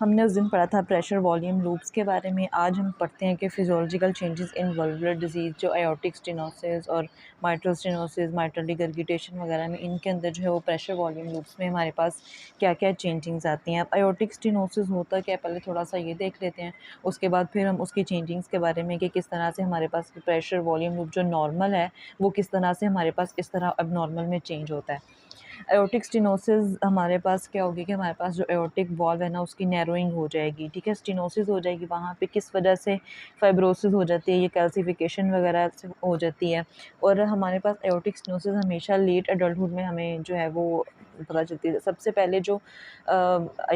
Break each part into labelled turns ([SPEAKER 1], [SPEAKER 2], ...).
[SPEAKER 1] हमने उस दिन पढ़ा था प्रेशर वॉल्यूम लूप्स के बारे में। आज हम पढ़ते हैं कि फिजियोलॉजिकल चेंजेस इन वल्वुलर डिजीज़, जो आयोटिक स्टेनोसिस और माइट्रल स्टेनोसिस, माइट्रल रिगर्गिटेशन वगैरह में, इनके अंदर जो है वो प्रेशर वॉल्यूम लूप्स में हमारे पास क्या क्या चेंजिंग्स आती हैं। अब आयोटिक स्टेनोसिस होता क्या है, पहले थोड़ा सा ये देख लेते हैं, उसके बाद फिर हम उसकी चेंजिंग्स के बारे में कि किस तरह से हमारे पास प्रेशर वॉल्यूम लूप जो नॉर्मल है वो किस तरह से हमारे पास इस तरह अब नॉर्मल में चेंज होता है। एओर्टिक स्टेनोसिस हमारे पास क्या होगी कि हमारे पास जो एओर्टिक वॉल्व है ना उसकी नैरोइंग हो जाएगी, ठीक है, स्टेनोसिस हो जाएगी। वहाँ पे किस वजह से फाइब्रोसिस हो जाती है, ये कैल्सिफिकेशन वगैरह से हो जाती है। और हमारे पास एओर्टिक स्टेनोसिस हमेशा लेट एडल्टहुड में हमें जो है वो पता चलती है। सबसे पहले जो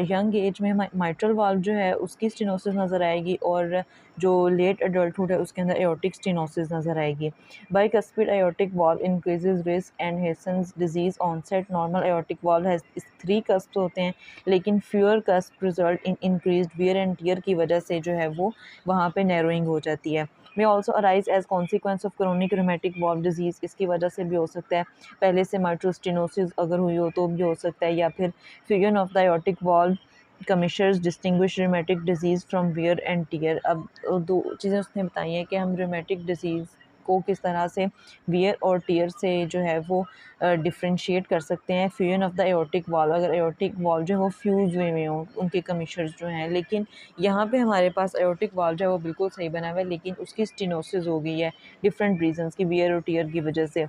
[SPEAKER 1] यंग एज में माइट्रल वाल्व जो है उसकी स्टेनोसिस नज़र आएगी, और जो लेट एडल्टहुड है उसके अंदर एओर्टिक स्टेनोसिस नज़र आएगी। Bicuspid aortic valve increases risk and hastens disease onset. Normal aortic valve has 3 cusps होते हैं, लेकिन fewer cusp result in increased wear and tear की वजह से जो है वो वहाँ पे narrowing हो जाती है। May also arise as consequence of chronic rheumatic valve disease, इसकी वजह से भी हो सकता है। पहले से mitral stenosis अगर हुई हो तो भी हो सकता है, या फिर fusion of the aortic valve commissures distinguish rheumatic disease from wear and tear. अब दो चीज़ें उसने बताई हैं कि हम रूमेटिक डिजीज़ को किस तरह से वियर और टीयर से जो है वो डिफरेंशिएट कर सकते हैं। Fusion of the aortic valve, अगर एओर्टिक वॉल्व जो है वो फ्यूज हुए हुए हों, उनके कमिशर्स जो हैं, लेकिन यहाँ पे हमारे पास एओर्टिक वॉल्व जो है वो बिल्कुल सही बना हुआ है, लेकिन उसकी स्टेनोसिस हो गई है डिफरेंट रीजंस की, वियर और टीयर की वजह से।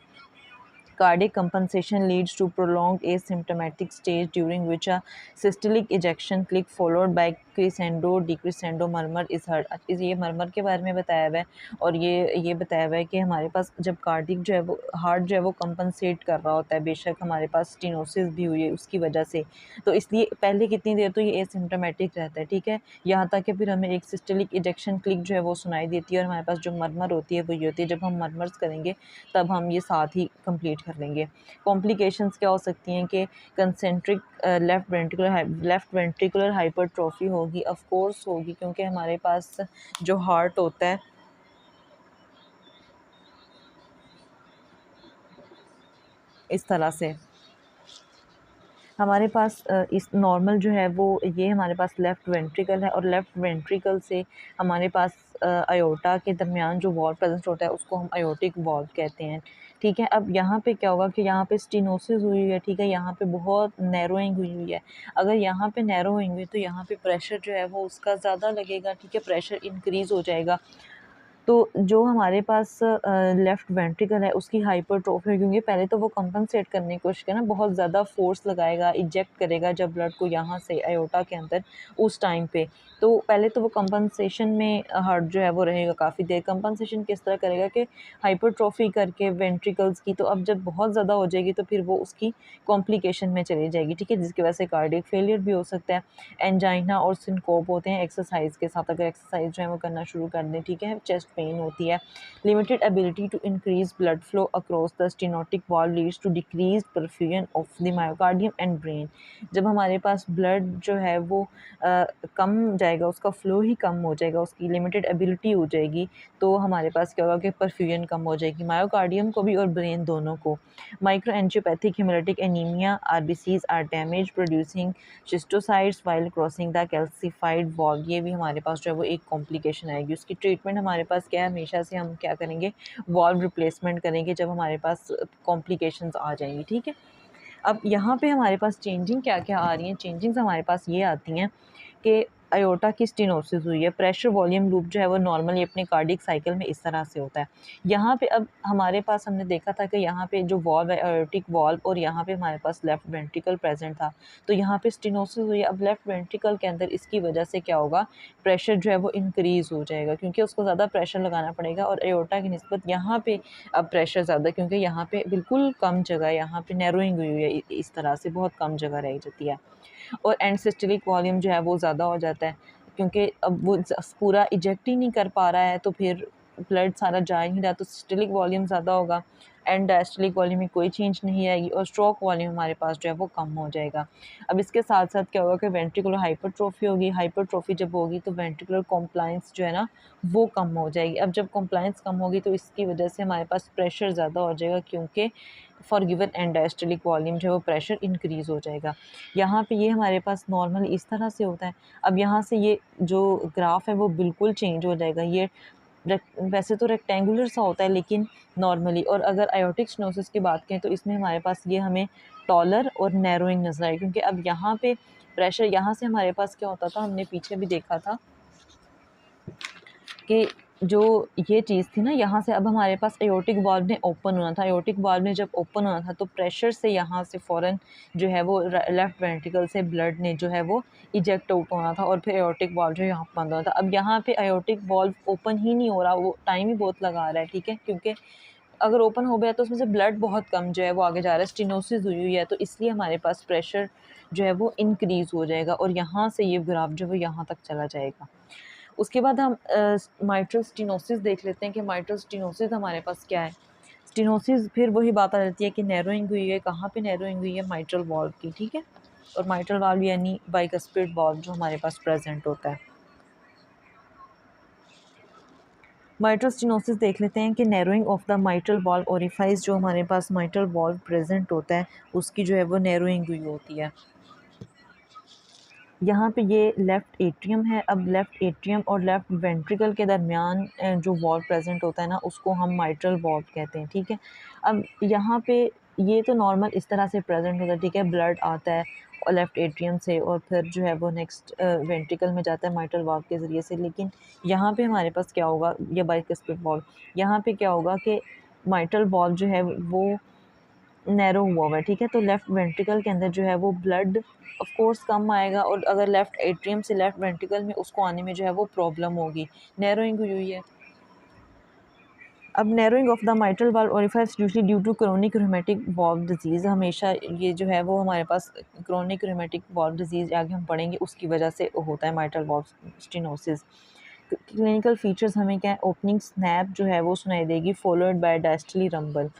[SPEAKER 1] Cardiac compensation leads to prolonged asymptomatic stage during which a systolic ejection click followed by crescendo decrescendo murmur is heard। ये मरमर के बारे में बताया हुआ है, और ये बताया हुआ है कि हमारे पास जब कार्डिक जो है वो हार्ट जो है वो कंपनसेट कर रहा होता है, बेशक हमारे पास स्टेनोसिस भी हुई है उसकी वजह से, तो इसलिए पहले कितनी देर तो ये एसिम्प्टोमेटिक रहता है, ठीक है, यहाँ तक कि फिर हमें एक सिस्टोलिक इजेक्शन क्लिक जो है वो सुनाई देती है, और हमारे पास जो मरमर होती है वो ये होती है। जब हम मरमर्स करेंगे तब हम ये साथ ही कंप्लीट कर लेंगे। कॉम्प्लिकेशंस क्या हो सकती हैं कि कंसेंट्रिक लेफ्ट वेंट्रिकुलर हाइपरट्रॉफी होगी, ऑफ कोर्स होगी, क्योंकि हमारे पास जो हार्ट होता है इस तरह से हमारे पास इस नॉर्मल जो है वो ये हमारे पास लेफ़्ट वेंट्रिकल है, और लेफ़्ट वेंट्रिकल से हमारे पास अयोटा के दरमियान जो वॉल्व प्रेजेंट होता है उसको हम अयोटिक वॉल्व कहते हैं, ठीक है। अब यहाँ पे क्या होगा कि यहाँ पे स्टेनोसिस हुई है, ठीक है, यहाँ पे बहुत नैरोइंग हुई हुई है। अगर यहाँ पे नैरोइंग हुई तो यहाँ पे प्रेशर जो है वो उसका ज़्यादा लगेगा, ठीक है, प्रेशर इंक्रीज़ हो जाएगा। तो जो हमारे पास लेफ़्ट वेंट्रिकल है उसकी हाइपरट्रोफी है, क्योंकि पहले तो वो कंपनसेट करने की कोशिश करे ना, बहुत ज़्यादा फोर्स लगाएगा, इजेक्ट करेगा जब ब्लड को यहाँ से अयोटा के अंदर उस टाइम पे, तो पहले तो वो कंपनसेशन में हार्ट जो है वो रहेगा काफ़ी देर। कंपनसेशन किस तरह करेगा कि हाइपरट्रोफी करके वेंट्रिकल्स की, तो अब जब बहुत ज़्यादा हो जाएगी तो फिर वो उसकी कॉम्प्लिकेशन में चली जाएगी, ठीक है, जिसकी वजह से कार्डियक फेलियर भी हो सकता है। एंजाइना और सिनकोप होते हैं एक्सरसाइज के साथ, अगर एक्सरसाइज जो है वो करना शुरू कर दें, ठीक है। चेस्ट पेन होती है। Limited ability to increase blood flow across the stenotic valve leads to decrease perfusion of the myocardium and brain. जब हमारे पास ब्लड जो है वो कम जाएगा, उसका फ्लो ही कम हो जाएगा, उसकी लिमिटेड एबिलिटी हो जाएगी, तो हमारे पास क्या होगा कि परफ्यूजन कम हो जाएगी, मायोकार्डियम को भी और ब्रेन दोनों को। Micro angiopathic haemolytic anaemia, RBCs are damage producing schistocytes while crossing the calcified valve. ये भी हमारे पास जो है वो एक कॉम्प्लिकेशन आएगी। उसकी ट्रीटमेंट हमारे पास क्या है, हमेशा से हम क्या करेंगे, वॉल्व रिप्लेसमेंट करेंगे जब हमारे पास कॉम्प्लिकेशंस आ जाएंगी, ठीक है। अब यहाँ पे हमारे पास चेंजिंग क्या क्या आ रही हैं, चेंजिंग्स हमारे पास ये आती हैं कि अयोटा की स्टेनोसिस हुई है, प्रेशर वॉल्यूम लूप जो है वो नॉर्मली अपने कार्डिक साइकिल में इस तरह से होता है। यहाँ पे अब हमारे पास हमने देखा था कि यहाँ पे जो वॉल्व है अयोटिक वॉल्व, और यहाँ पे हमारे पास लेफ्ट वेंट्रिकल प्रेजेंट था, तो यहाँ पे स्टेनोसिस हुई है। अब लेफ्ट वेंट्रिकल के अंदर इसकी वजह से क्या होगा, प्रेशर जो है वो इंक्रीज़ हो जाएगा, क्योंकि उसको ज़्यादा प्रेशर लगाना पड़ेगा, और अयोटा की निस्बत यहाँ पे अब प्रेशर ज़्यादा, क्योंकि यहाँ पे बिल्कुल कम जगह, यहाँ पे नैरोइंग हुई है, इस तरह से बहुत कम जगह रह जाती है। और एंड सिस्टोलिक वॉल्यूम जो है वो ज़्यादा हो जाता है, क्योंकि अब वो पूरा इजेक्ट ही नहीं कर पा रहा है, तो फिर ब्लड सारा जा ही नहीं रहा तो सिस्टोलिक वॉल्यूम ज़्यादा होगा एंड डायस्टोलिक वॉल्यूम में कोई चेंज नहीं आएगी और स्ट्रोक वॉल्यूम हमारे पास जो है वो कम हो जाएगा। अब इसके साथ साथ क्या होगा कि वेंट्रिकुलर हाइपरट्रोफी होगी। हाइपरट्रोफी जब होगी तो वेंट्रिकुलर कॉम्प्लायंस जो है ना वो कम हो जाएगी। अब जब कॉम्प्लायंस कम होगी तो इसकी वजह से हमारे पास प्रेशर ज़्यादा हो जाएगा क्योंकि for given and diastolic volume जो है वो प्रेशर इंक्रीज़ हो जाएगा। यहाँ पे ये हमारे पास नॉर्मल इस तरह से होता है। अब यहाँ से ये जो ग्राफ है वो बिल्कुल चेंज हो जाएगा। ये वैसे तो रेक्टेंगुलर सा होता है लेकिन नॉर्मली, और अगर आयोटिक स्टेनोसिस की बात करें तो इसमें हमारे पास ये हमें टॉलर और नैरोइंग नजर आए क्योंकि अब यहाँ पे प्रेशर यहाँ से हमारे पास क्या होता था, हमने पीछे भी देखा था कि जो ये चीज़ थी ना यहाँ से अब हमारे पास एयोर्टिक वाल्व ने ओपन होना था। एयोर्टिक वाल्व ने जब ओपन होना था तो प्रेशर से यहाँ से फ़ौरन जो है वो लेफ़्ट वेंट्रिकल से ब्लड ने जो है वो इजेक्ट आउट होना था और फिर एयोर्टिक वाल्व जो है यहाँ बंद होना था। अब यहाँ पे एयोर्टिक वाल्व ओपन ही नहीं हो रहा, वो टाइम ही बहुत लगा रहा है, ठीक है, क्योंकि अगर ओपन हो गया तो उसमें से ब्लड बहुत कम जो है वो आगे जा रहा है, स्टेनोसिस हुई हुई है, तो इसलिए हमारे पास प्रेशर जो है वो इंक्रीज़ हो जाएगा और यहाँ से ये ग्राफ जो है वो यहाँ तक चला जाएगा। उसके बाद हम माइट्रल स्टेनोसिस देख लेते हैं कि माइट्रल स्टेनोसिस हमारे पास क्या है। स्टेनोसिस फिर वही बात आ जाती है कि नैरोइंग हुई है, कहाँ पे नैरोइंग हुई है, माइट्रल वाल्व की, ठीक है, और माइट्रल वाल्व यानी बाइकस्पिड वाल्व जो हमारे पास प्रेजेंट होता है। माइट्रल स्टेनोसिस देख लेते हैं कि narrowing of the mitral valve orifice जो हमारे पास माइट्रल वाल्व प्रेजेंट होता है उसकी जो है वो नैरोइंग हुई होती है। यहाँ पे ये लेफ़्ट एट्रियम है। अब लेफ़्ट एट्रियम और लेफ़्ट वेंट्रिकल के दरमियान जो वाल्व प्रेजेंट होता है ना उसको हम माइट्रल वाल्व कहते हैं, ठीक है। अब यहाँ पे ये तो नॉर्मल इस तरह से प्रेजेंट होता है, ठीक है, ब्लड आता है और लेफ़्ट एट्रियम से और फिर जो है वो नेक्स्ट वेंट्रिकल में जाता है माइट्रल वाल्व के ज़रिए से। लेकिन यहाँ पे हमारे पास क्या होगा, ये बाइकस्पिड वाल्व, यहाँ पे क्या होगा कि माइट्रल वाल्व जो है वो नैरो हुआ हुआ है, ठीक है, तो लेफ़्ट वेंट्रिकल के अंदर जो है वो ब्लड ऑफ कोर्स कम आएगा और अगर लेफ़्ट एट्रियम से लेफ़्ट वेंट्रिकल में उसको आने में जो है वो प्रॉब्लम होगी, नैरोइंग हुई हुई है। अब narrowing of the mitral valve orifice usually due to chronic rheumatic valve disease, हमेशा ये जो है वो हमारे पास क्रोनिक रूमेटिक वाल्व डिजीज़ आगे हम पढ़ेंगे उसकी वजह से होता है mitral valve stenosis. Clinical features हमें क्या है, ओपनिंग स्नैप जो है वो सुनाई देगी followed by diastolic rumble,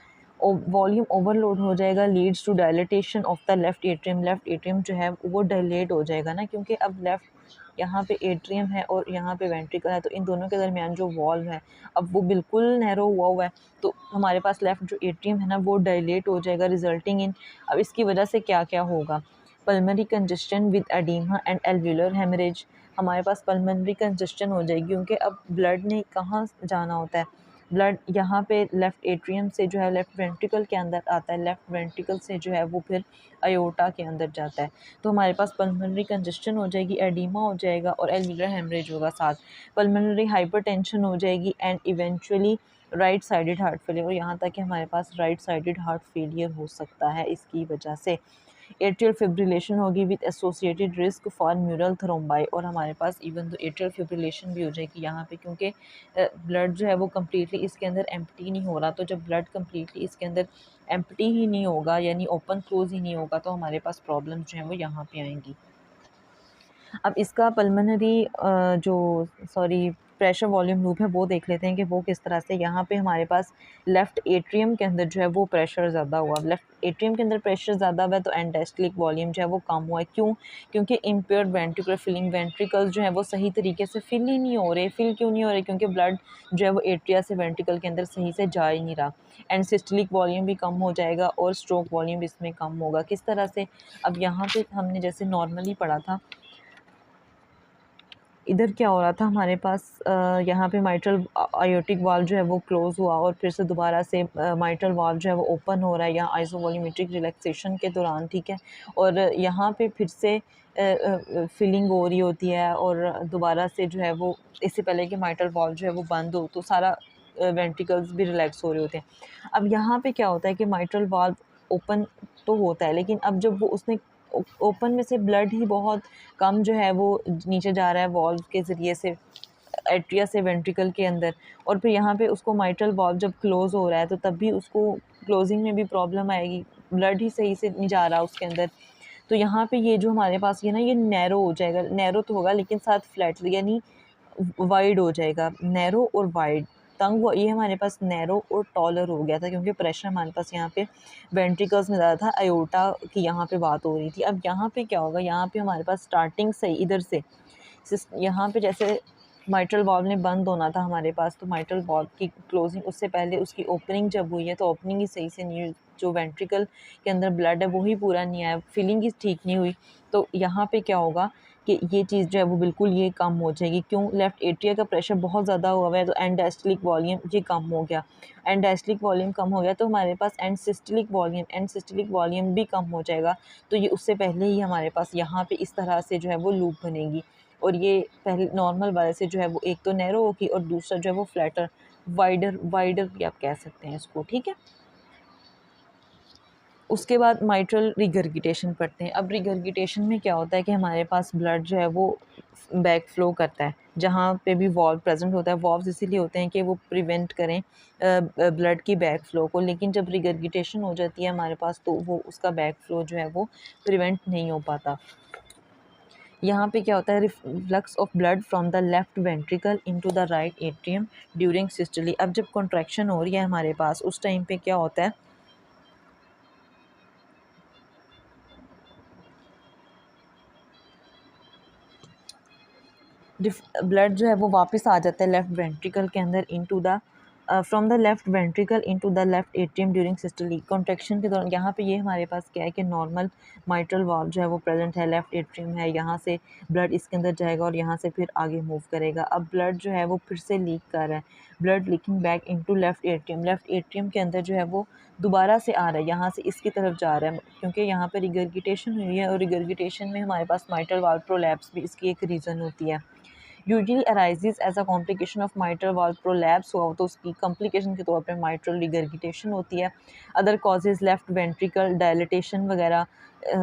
[SPEAKER 1] volume overload हो जाएगा, leads to dilatation of the left atrium, left atrium जो है वो डायलेट हो जाएगा ना, क्योंकि अब लेफ़्ट यहाँ पे एट्रियम है और यहाँ पे वेंट्रिकल है तो इन दोनों के दरमियान जो वॉल्व है अब वो बिल्कुल नैरो हुआ हुआ है, तो हमारे पास लेफ़्ट जो एट्रियम है ना वो डायलेट हो जाएगा रिजल्टिंग इन, अब इसकी वजह से क्या क्या होगा, pulmonary congestion with oedema and alveolar haemorrhage, हमारे पास पल्मोनरी कंजेस्शन हो जाएगी क्योंकि अब ब्लड ने कहाँ जाना होता है, ब्लड यहाँ पे लेफ़्ट एट्रियम से जो है लेफ़्ट वेंट्रिकल के अंदर आता है, लेफ़्ट वेंट्रिकल से जो है वो फिर अयोर्टा के अंदर जाता है, तो हमारे पास पल्मोनरी कंजेस्शन हो जाएगी, एडिमा हो जाएगा और एल्वुलर हेमरेज होगा साथ, पल्मोनरी हाइपरटेंशन हो जाएगी and eventually right sided heart failure, और यहाँ तक कि हमारे पास राइट साइडेड हार्ट फेलियर हो सकता है इसकी वजह से। एट्रियल फिब्रिलेशन होगी with associated risk for mural thrombi, और हमारे पास इवन तो एट्रियल फिब्रिलेशन भी हो जाएगी यहाँ पे क्योंकि ब्लड जो है वो कम्प्लीटली इसके अंदर एम्प्टी नहीं हो रहा, तो जब ब्लड कम्प्लीटली इसके अंदर एम्प्टी ही नहीं होगा यानी ओपन क्लोज ही नहीं होगा तो हमारे पास प्रॉब्लम जो है वो यहाँ पे आएंगी। अब इसका पल्मोनरी जो सॉरी प्रेशर वॉल्यूम लूप है वो देख लेते हैं कि वो किस तरह से, यहाँ पे हमारे पास लेफ़्ट एट्रियम के अंदर जो है वो प्रेशर ज़्यादा हुआ, लेफ़्ट एट्रियम के अंदर प्रेशर ज़्यादा हुआ है तो एंडास्टलिक वॉल्यूम जो है वो कम हुआ है, क्यों, क्योंकि इम्पेयर्ड वेंट्रिकुलर फिलिंग, वेंट्रिकल्स जो है वो सही तरीके से फिल ही नहीं हो रहे, फिल क्यों नहीं हो रहे, क्योंकि ब्लड जो है वो एट्रिया से वेंट्रिकल के अंदर सही से जा ही नहीं रहा, एंड सिस्टलिक वॉल्यूम भी कम हो जाएगा और स्ट्रोक वॉल्यूम भी इसमें कम होगा। किस तरह से, अब यहाँ पे हमने जैसे नॉर्मली पढ़ा था, इधर क्या हो रहा था हमारे पास यहाँ पे माइट्रल आयोटिक वाल्व जो है वो क्लोज़ हुआ और फिर से दोबारा से माइट्रल वाल्व जो है वो ओपन हो रहा है यहाँ आइसोवॉल्यूमेट्रिक रिलैक्सेशन के दौरान, ठीक है, और यहाँ पे फिर से फिलिंग हो रही होती है और दोबारा से जो है वो इससे पहले कि माइट्रल वाल्व जो है वो बंद हो तो सारा वेंट्रिकल्स भी रिलैक्स हो रहे होते हैं। अब यहाँ पे क्या होता है कि माइट्रल वाल्व ओपन तो होता है लेकिन अब जब वो उसने ओपन में से ब्लड ही बहुत कम जो है वो नीचे जा रहा है वॉल्व के ज़रिए से एट्रिया से वेंट्रिकल के अंदर, और फिर यहाँ पे उसको माइट्रल वॉल्व जब क्लोज़ हो रहा है तो तब भी उसको क्लोजिंग में भी प्रॉब्लम आएगी, ब्लड ही सही से नहीं जा रहा उसके अंदर, तो यहाँ पे ये जो हमारे पास ये ना ये नैरो हो जाएगा, नैरो तो होगा लेकिन साथ फ्लैट यानी वाइड हो जाएगा, नैरो और वाइड, तंग हुआ, ये हमारे पास नैरो और टॉलर हो गया था क्योंकि प्रेशर हमारे पास यहाँ पे वेंट्रिकल्स में ज़्यादा था, आयोटा की यहाँ पे बात हो रही थी। अब यहाँ पे क्या होगा, यहाँ पे हमारे पास स्टार्टिंग से इधर से यहाँ पे जैसे माइट्रल वाल्व ने बंद होना था हमारे पास, तो माइट्रल वाल्व की क्लोजिंग उससे पहले उसकी ओपनिंग जब हुई है तो ओपनिंग ही सही से नहीं हुई, जो वेंट्रिकल के अंदर ब्लड है वो ही पूरा नहीं आया, फिलिंग ही ठीक नहीं हुई। तो यहाँ पे क्या होगा कि ये चीज़ जो है वो बिल्कुल ये कम हो जाएगी। क्यों? लेफ़्ट एट्रिया का प्रेशर बहुत ज़्यादा हुआ है तो एंड डायस्टोलिक वॉल्यूम ये कम हो गया, एंड डायस्टोलिक वॉल्यूम कम हो गया तो हमारे पास एंड सिस्टोलिक वॉल्यूम भी कम हो जाएगा। तो ये उससे पहले ही हमारे पास यहाँ पे इस तरह से जो है वो लूप बनेगी, और ये पहले नॉर्मल वाले से जो है वो एक तो नैरो होगी और दूसरा जो है वो फ्लैटर वाइडर भी आप कह सकते हैं इसको, ठीक है। उसके बाद माइट्रल रिगर्गिटेशन पढ़ते हैं। अब रिगर्गिटेशन में क्या होता है कि हमारे पास ब्लड जो है वो बैक फ्लो करता है, जहाँ पे भी वॉल्व प्रेजेंट होता है, वॉल्व्स इसीलिए होते हैं कि वो प्रिवेंट करें ब्लड की बैक फ्लो को, लेकिन जब रिगर्गिटेशन हो जाती है हमारे पास तो वो उसका बैक फ्लो जो है वो प्रिवेंट नहीं हो पाता। यहाँ पे क्या होता है, reflux of blood from the left ventricle into the right atrium during systole. अब जब कॉन्ट्रैक्शन हो रही है हमारे पास उस टाइम पे क्या होता है, ब्लड जो है वो वापस आ जाता है लेफ्ट वेंट्रिकल के अंदर into the from the left ventricle into the left atrium during systole. Contraction के दौरान यहाँ पे ये हमारे पास क्या है कि नॉर्मल माइट्रल वाल्व जो है वो प्रेजेंट है, लेफ्ट एट्रियम है, यहाँ से ब्लड इसके अंदर जाएगा और यहाँ से फिर आगे मूव करेगा। अब ब्लड जो है वो फिर से लीक कर रहा है, blood leaking back into left atrium के अंदर जो है वो दोबारा से आ रहा है, यहाँ से इसकी तरफ जा रहा है क्योंकि यहाँ पे रिगर्गिटेशन हुई है, और रिगर्गिटेशन में हमारे पास माइट्रल वाल्व प्रोलैप्स भी इसकी एक रीज़न होती है। Usually arises as a complication of mitral valve prolapse हुआ तो उसकी कॉम्प्लिकेशन के तौर पर माइट्रल रिगर्गिटेशन होती है। Other causes left ventricle dilatation वगैरह,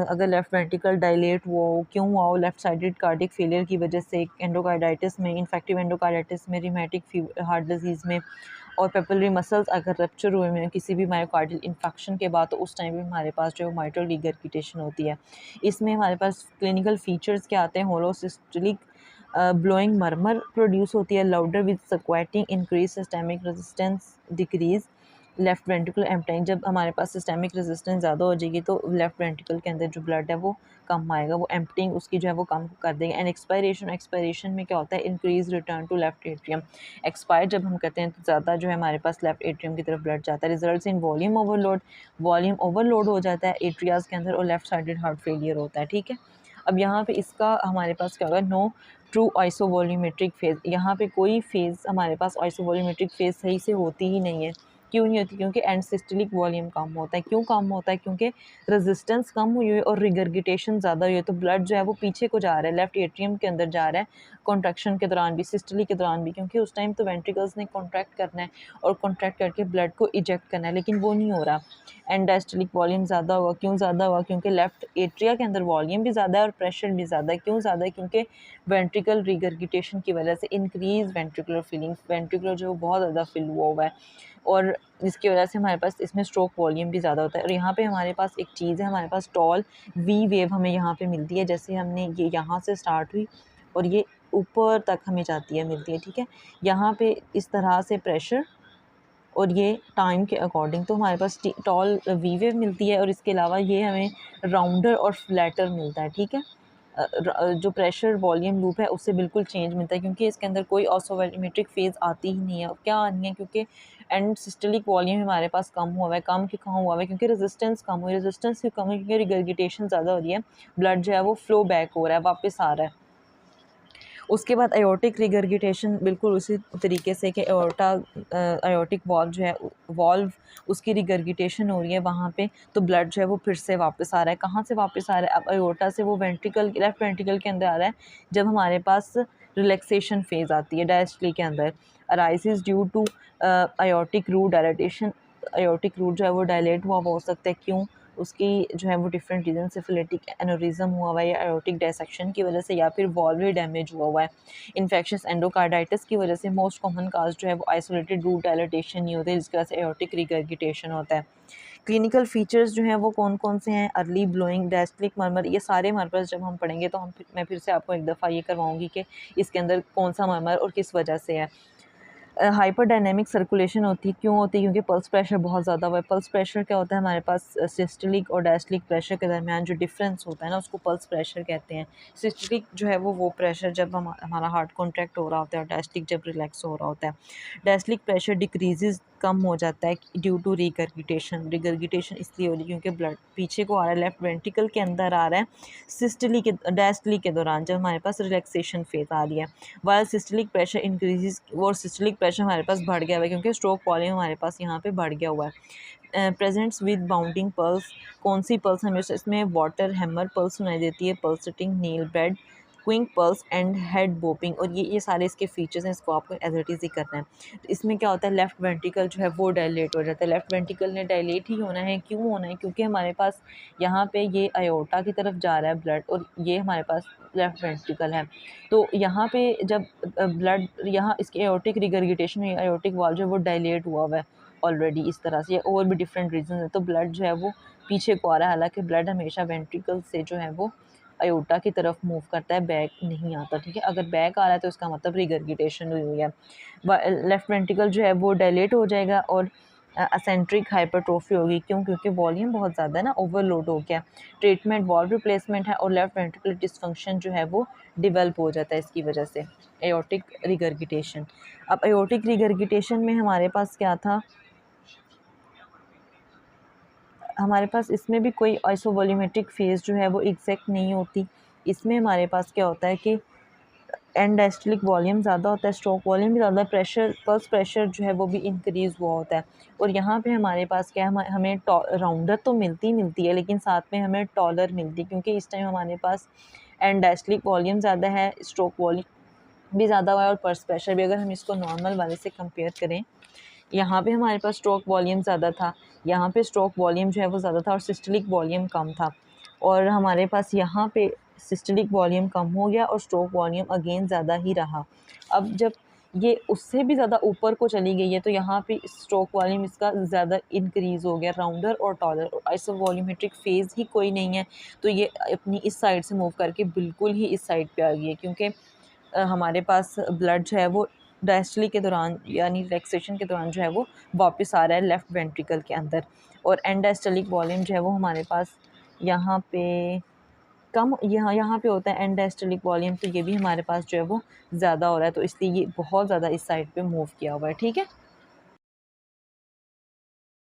[SPEAKER 1] अगर लेफ्ट वेंट्रिकल डायलेट हुआ हो, क्यों हुआ हो, लेफ्ट साइडेड कार्डिक फेलियर की वजह से, एंडोकार्डाइटिस में, इन्फेक्टिव एंडोकार्डाइटिस में, रिमेटिक हार्ट डिजीज़ में, और पेपिलरी मसल्स अगर रप्चर हुए में किसी भी मायोकार्डियल इन्फेक्शन के बाद, तो उस टाइम पे हमारे पास जो है माइट्रल रिगर्गिटेशन होती है। इसमें हमारे पास क्लिनिकल फीचर्स क्या आते हैं, होलोसिस्टोलिक ब्लोइंग मरमर प्रोड्यूस होती है, louder with squatting, increase systemic resistance, decrease left ventricle emptying. जब हमारे पास सिस्टेमिक रेजिस्टेंस ज़्यादा हो जाएगी तो लेफ्ट वेंट्रिकल के अंदर जो ब्लड है वो कम आएगा, वो एम्पटिंग उसकी जो है वो कम कर देंगे। एंड एक्सपायरेशन में क्या होता है, increase return to left atrium. Expire जब हम कहते हैं तो ज़्यादा जो है हमारे पास लेफ्ट एट्रियम की तरफ ब्लड जाता है, रिजल्ट इन वॉल्यूम ओवरलोड हो जाता है एट्रियाज के अंदर और लेफ्ट साइडेड हार्ट फेलियर होता है, ठीक है। अब यहाँ पे इसका हमारे पास क्या होगा, नो ट्रू आइसोवॉल्यूमेट्रिक फेज़, यहाँ पे कोई फेज़ हमारे पास आइसोवॉल्यूमेट्रिक फेज़ सही से होती ही नहीं है। क्यों नहीं होती? क्योंकि एंड सिस्टोलिक वॉल्यूम कम होता है। क्यों कम होता है? क्योंकि रेजिस्टेंस कम हुई है और रिगर्गिटेशन ज़्यादा हुई है, तो ब्लड जो है वो पीछे को जा रहा है, लेफ्ट एट्रियम के अंदर जा रहा है, कॉन्ट्रैक्शन के दौरान भी, सिस्टोली के दौरान भी, क्योंकि उस टाइम तो वेंट्रिकल्स ने कॉन्ट्रैक्ट करना है और कॉन्ट्रैक्ट करके ब्लड को इजेक्ट करना है, लेकिन वो नहीं हो रहा। एंड डायस्टोलिक वॉल्यूम ज़्यादा हुआ। क्यों ज़्यादा हुआ? क्योंकि लेफ्ट एट्रिया के अंदर वॉल्यूम भी ज़्यादा है और प्रेशर भी ज़्यादा है। क्यों ज़्यादा है? क्योंकि वेंट्रिकल रिगर्गिटेशन की वजह से इंक्रीज वेंट्रिकुलर फिलिंग, वेंट्रिकुलर जो बहुत ज़्यादा फिल हुआ है, और जिसकी वजह से हमारे पास इसमें स्ट्रोक वॉल्यूम भी ज़्यादा होता है। और यहाँ पे हमारे पास एक चीज़ है, हमारे पास टॉल वी वेव हमें यहाँ पे मिलती है, जैसे हमने ये यहाँ से स्टार्ट हुई और ये ऊपर तक हमें जाती है, मिलती है, ठीक है। यहाँ पे इस तरह से प्रेशर और ये टाइम के अकॉर्डिंग तो हमारे पास टॉल वी वेव मिलती है, और इसके अलावा ये हमें राउंडर और फ्लैटर मिलता है, ठीक है। जो प्रेशर वॉल्यूम लूप है उससे बिल्कुल चेंज मिलता है, क्योंकि इसके अंदर कोई ऑसोवॉल्यूमेट्रिक फेज़ आती ही नहीं है। क्या आनी है? क्योंकि एंड सिस्टोलिक वॉल्यूम हमारे पास कम हुआ है। कम क्यों कहाँ हुआ है? क्योंकि रेजिस्टेंस कम हुई। रेजिस्टेंस क्यों कम हुई? क्योंकि रिगर्गिटेशन ज़्यादा हो रही है, ब्लड जो है वो फ्लो बैक हो रहा है, वापस आ रहा है। उसके बाद एओर्टिक रिगर्गिटेशन बिल्कुल उसी तरीके से कि एओर्टिक वॉल्व जो है, वॉल्व उसकी रिगर्गिटेशन हो रही है वहाँ पे, तो ब्लड जो है वो फिर से वापस आ रहा है। कहाँ से वापस आ रहा है? अब एओर्टा से वो वेंट्रिकल, लेफ्ट वेंट्रिकल के अंदर आ रहा है, जब हमारे पास रिलैक्सेशन फेज़ आती है डायस्टोली के अंदर। Arises due to aortic root dilatation, aortic root जो है वो डायलेट हुआ हो सकता है। क्यों? उसकी जो है वो डिफरेंट रीज़न, सिफिलिटिक एनोरिज्म हुआ हुआ है, या एओर्टिक डायसेक्शन की वजह से, या फिर वॉल्व ही डैमेज हुआ हुआ है। इन्फेक्शस एंडोकार्डाइटिस की वजह से मोस्ट कॉमन काज जो है वो आइसोलेटेड रूट डायलेटेशन नहीं होती है, जिसकी वजह से एओर्टिक रिगर्गिटेशन होता है। क्लिनिकल फीचर्स जो हैं वो कौन कौन से हैं? अर्ली ब्लोइंग, डायस्टोलिक मरमर, ये सारे मरमर्स जब हम पढ़ेंगे तो मैं फिर से आपको एक दफ़ा ये करवाऊंगी कि इसके अंदर कौन सा मरमर और किस वजह से है। हाइपरडायनेमिक सर्कुलेशन होती है। क्यों होती है? क्योंकि पल्स प्रेशर बहुत ज़्यादा हुआ है। पल्स प्रेशर क्या होता है? हमारे पास सिस्टोलिक और डायस्टोलिक प्रेशर के दरमियान जो डिफरेंस होता है ना, उसको पल्स प्रेशर कहते हैं। सिस्टोलिक जो है वो प्रेशर जब हमारा हार्ट कॉन्ट्रैक्ट हो रहा होता है, और डायस्टोलिक जब रिलैक्स हो रहा होता है। डायस्टोलिक प्रेशर डिक्रीजेज, कम हो जाता है ड्यू टू रिगर्गिटेशन। रिगर्गिटेशन इसलिए हो रही है क्योंकि ब्लड पीछे को आ रहा है, लेफ्ट वेंट्रिकल के अंदर आ रहा है डायस्टोलिक के दौरान, जब हमारे पास रिलैक्सेशन फेज आ रही है। वाइल सिस्टोलिक प्रेशर इंक्रीजेज, और सिस्टोलिक प्रेशर हमारे पास बढ़ गया हुआ है क्योंकि स्ट्रोक वॉल्यूम हमारे पास यहाँ पे बढ़ गया हुआ है। प्रेजेंट्स विद बाउंडिंग पल्स, कौन सी पल्स हमें इसमें? वाटर हैमर पल्स सुनाई देती है, pulsating nail bed, Quincke pulse and head bobbing, और ये सारे इसके फीचर्स हैं। इसको आपको एज इट इज़ ही करना है। तो इसमें क्या होता है? लेफ्ट वेंट्रिकल जो है वो डायलेट हो जाता है। लेफ्ट वेंट्रिकल ने डायलेट ही होना है। क्यों होना है? क्योंकि हमारे पास यहाँ पे ये अयोर्टा की तरफ जा रहा है ब्लड, और ये हमारे पास लेफ्ट वेंट्रिकल है। तो यहाँ पे जब ब्लड यहाँ इसके एओर्टिक रिगर्गिटेशन में एओर्टिक वाल्व जो है वो डायलेट हुआ है ऑलरेडी इस तरह से, और भी डिफरेंट रीजन है, तो ब्लड जो है वो पीछे को आ रहा है। हालांकि ब्लड हमेशा वेंट्रिकल से जो है वो अयोटा की तरफ मूव करता है, बैक नहीं आता। ठीक है, अगर बैक आ रहा है तो इसका मतलब रिगर्गिटेशन हुई है। लेफ्ट वेंट्रिकल जो है वो डायलेट हो जाएगा, और असेंट्रिक हाइपरट्रोफी होगी। क्यों? क्योंकि वॉल्यूम बहुत ज़्यादा है ना, ओवरलोड हो गया। ट्रीटमेंट वॉल्व रिप्लेसमेंट है, और लेफ्ट वेंट्रिकुलर डिसफंक्शन जो है वो डेवलप हो जाता है इसकी वजह से, एओर्टिक रिगर्गिटेशन। अब एओर्टिक रिगर्गिटेशन में हमारे पास क्या था? हमारे पास इसमें भी कोई आइसोवॉल्यूमेट्रिक फेज़ जो है वो एग्जैक्ट नहीं होती। इसमें हमारे पास क्या होता है कि एंड डायस्टोलिक वॉल्यूम ज़्यादा होता है, स्ट्रोक वॉल्यूम भी ज़्यादा, प्रेशर पल्स प्रेशर जो है वो भी इंक्रीज़ हुआ होता है। और यहाँ पे हमारे पास क्या है? हमें राउंडर तो मिलती है, लेकिन साथ में हमें टॉलर मिलती है, क्योंकि इस टाइम हमारे पास एंड डायस्टोलिक वॉल्यूम ज़्यादा है, स्ट्रोक वॉल्यूम भी ज़्यादा हुआ है, और पल्स प्रेशर भी। अगर हम इसको नॉर्मल वाले से कंपेयर करें, यहाँ पे हमारे पास स्ट्रोक वॉल्यूम ज़्यादा था, यहाँ पे स्ट्रोक वॉल्यूम जो है वो ज़्यादा था, और सिस्टोलिक वॉल्यूम कम था। और हमारे पास यहाँ पे सिस्टोलिक वॉल्यूम कम हो गया, और स्ट्रोक वॉल्यूम अगेन ज़्यादा ही रहा। अब जब ये उससे भी ज़्यादा ऊपर को चली गई है, तो यहाँ पे स्ट्रोक वॉल्यूम इसका ज़्यादा इंक्रीज़ हो गया, राउंडर और टॉलर, और आइसोवॉल्यूमेट्रिक फेज़ ही कोई नहीं है। तो ये अपनी इस साइड से मूव करके बिल्कुल ही इस साइड पे आ गई है, क्योंकि हमारे पास ब्लड जो है वो डायस्टोली के दौरान, यानी रिलैक्सेशन के दौरान जो है वो वापस आ रहा है लेफ़्ट वेंट्रिकल के अंदर। और एंड डायस्टोलिक वॉल्यूम जो है वो हमारे पास यहाँ पे कम, यहाँ पे होता है एंड डायस्टोलिक वॉल्यूम, तो ये भी हमारे पास जो है वो ज़्यादा हो रहा है, तो इसलिए ये बहुत ज़्यादा इस साइड पे मूव किया हुआ है। ठीक है।